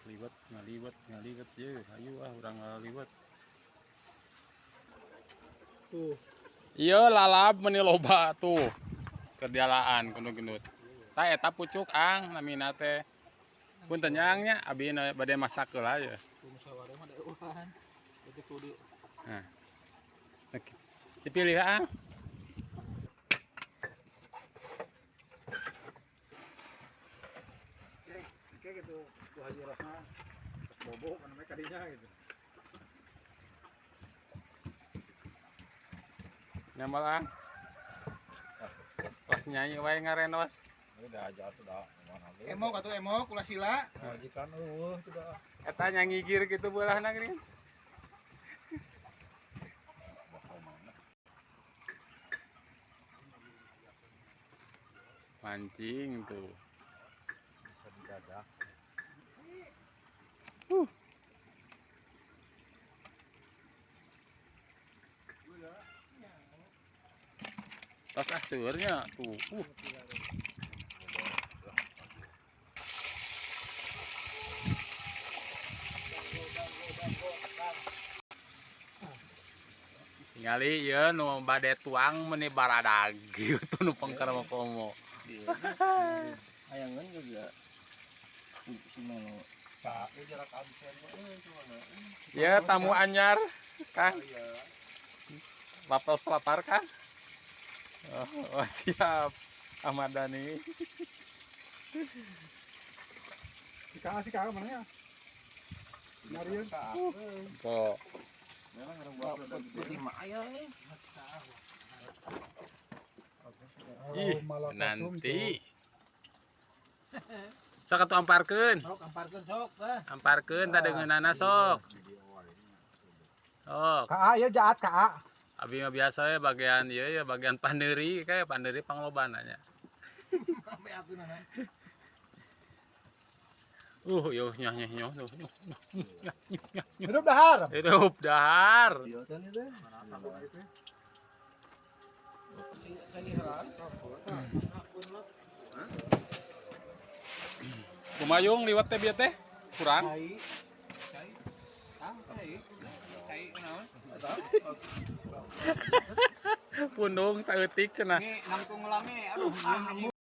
liwet ngaliwet ye ayo urang ngaliwet tuh iya lalap meni loba tuh kerjaan gendut-gendut ta eta pucuk ang namina teh punten nyangnya abi bade masak heula ya musyawarah mah deuhan itu kudu nah dipilih ang kayak gitu tuh haji rasna bobo kan mereka kadinya gitu nyamal ang pas nyanyi wae ngarenos udah aja sudah emo katu emo kula sila majikan sudah eta nyangigir gitu beulahna geuning mancing tuh bisa didadak tos asurnya tuh tingali ya nu bade tuang meni baradag gitu nu pangkar mah komo ayangan juga sinono pak jarak absen ya tamu anyar Kang laptos lapar Kang oh siap Ahmad Dhani si Kang mana ya Marian kok ih nanti sok atuh amparkeun sok amparkeun tah deungeunana sok ka ieu jaat ka abi mah biasa ya bagian ieu ya bagian pandeuri kayak pandeuri panglobana nya yo nyah hidup dahar kumayung liwat teh bieu teh kurang pundung saeutik cenah